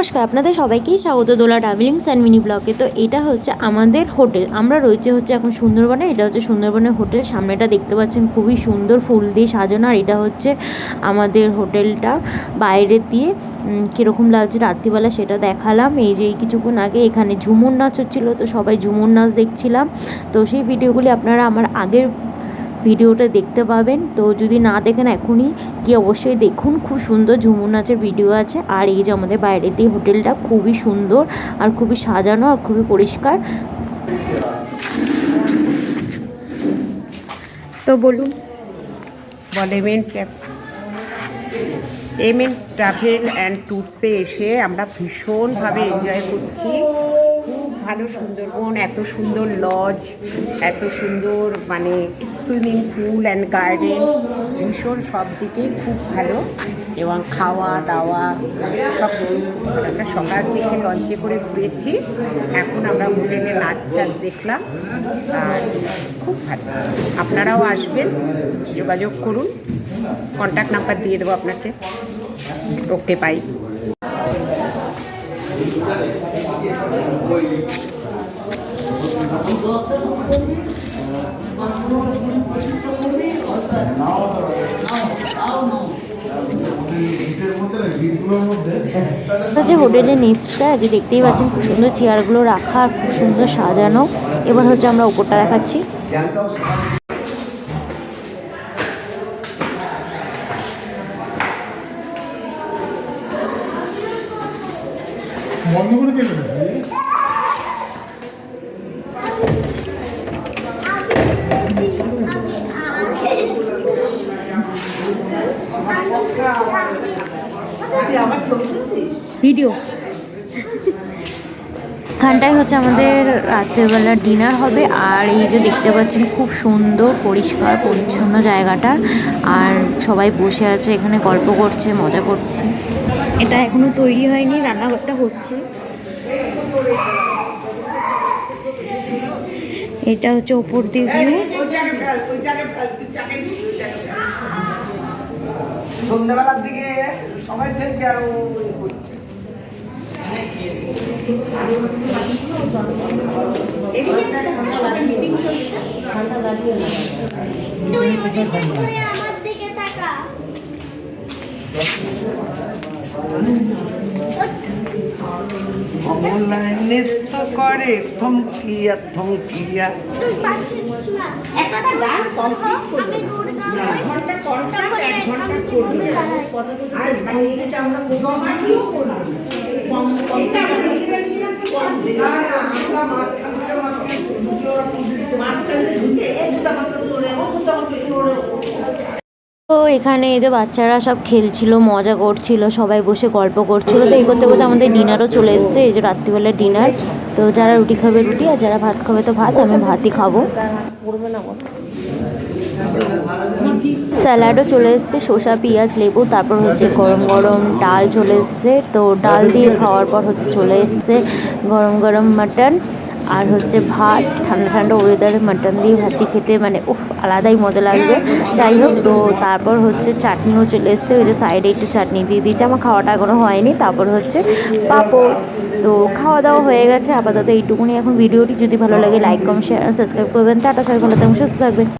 নমস্কার, আপনাদের সবাইকেই স্বাগত দোলা ট্রাভেলিংস অ্যান্ড মিনি ব্লগে। তো এটা হচ্ছে আমাদের হোটেল। আমরা রয়েছে হচ্ছে এখন সুন্দরবনে। এটা হচ্ছে সুন্দরবনের হোটেল। সামনেটা দেখতে পাচ্ছেন খুবই সুন্দর ফুল দিয়ে সাজানো। আর এটা হচ্ছে আমাদের হোটেলটা বাইরে দিয়ে কীরকম লাগছে রাত্রিবেলা সেটা দেখালাম। এই যে কিছুক্ষণ আগে এখানে ঝুমুর নাচ হচ্ছিলো, তো সবাই ঝুমুর নাচ দেখছিলাম। তো সেই ভিডিওগুলি আপনারা আমার আগের ভিডিওটা দেখতে পাবেন। তো যদি না দেখেন এখনই গিয়ে অবশ্যই দেখুন, খুব সুন্দর ঝুমুর নাচের ভিডিও আছে। আর এই যে আমাদের বাইরেতে হোটেলটা খুবই সুন্দর আর খুবই সাজানো আর খুবই পরিষ্কার। তো বলুন। এমএন ট্রাভেল অ্যান্ড ট্যুরসে এসে আমরা ভীষণভাবে এনজয় করছি। খুব ভালো সুন্দরবন, এত সুন্দর লজ, এত সুন্দর সুইমিং পুল অ্যান্ড গার্ডেন, ভীষণ সব দিকেই খুব ভালো। এবং খাওয়া দাওয়া সব আমরা সকাল থেকে লঞ্চে করে ঘুরেছি। এখন আমরা হোটেলে নাচ টাচ দেখলাম, আর খুব ভালো। আপনারাও আসবেন, যোগাযোগ করুন, কন্ট্যাক্ট নাম্বার দিয়ে দেবো আপনাকে। ওকে, বাই। যে হোটেলের নিচটা যে দেখতেই পাচ্ছেন খুব সুন্দর চেয়ারগুলো রাখা আর খুব সুন্দর সাজানো। এবার হচ্ছে আমরা উপরটা দেখাচ্ছি। বন্ধ করে দিল ভিডিও এখানটায় হচ্ছে আমাদের রাত্রেবেলা ডিনার হবে। আর এই যে দেখতে পাচ্ছেন খুব সুন্দর পরিষ্কার পরিচ্ছন্ন জায়গাটা, আর সবাই বসে আছে এখানে, গল্প করছে, মজা করছে। এটা এখনো তৈরি হয়নি, রান্নাঘরটা হচ্ছে। এটা হচ্ছে ওপর দিয়ে ভিউ। সন্ধ্যাবেলার দিকে সবাই ফেলছে আর নৃত্য করে থমকিয়া থমকিয়া। তো এখানে এই যে বাচ্চারা সব খেলছিল, মজা করছিল, সবাই বসে গল্প করছিল। তো এই করতে করতে আমাদের ডিনারও চলে এসছে। এই যে রাত্রিবেলার ডিনার। তো যারা রুটি খাবে রুটি, আর যারা ভাত খাবে তো ভাত। আমি ভাতই খাবো। স্যালাডও চলে এসছে, শসা, পেঁয়াজ, লেবু। তারপর হচ্ছে গরম গরম ডাল চলে এসছে। তো ডাল দিয়ে খাওয়ার পর হচ্ছে চলে এসছে গরম গরম মাটন, আর হচ্ছে ভাত। ঠান্ডা ঠান্ডা ওয়েদারে মাটন দিয়ে ভাতি খেতে আলাদাই মজা লাগবে। যাই হোক, তো তারপর হচ্ছে চাটনিও চলে এসছে। ওই যে সাইডে একটু চাটনি দিয়ে দিয়েছে। আমার খাওয়াটা এখনো হয়নি। তারপর হচ্ছে পাঁপড়। তো খাওয়া দাওয়া হয়ে গেছে। আপাতত এইটুকুনি এখন ভিডিওটি। যদি ভালো লাগে লাইক, কমেন্ট, শেয়ার, সাবস্ক্রাইব করবেন। টাটা, সবাই ভালো থাকবেন, সুস্থ থাকবেন।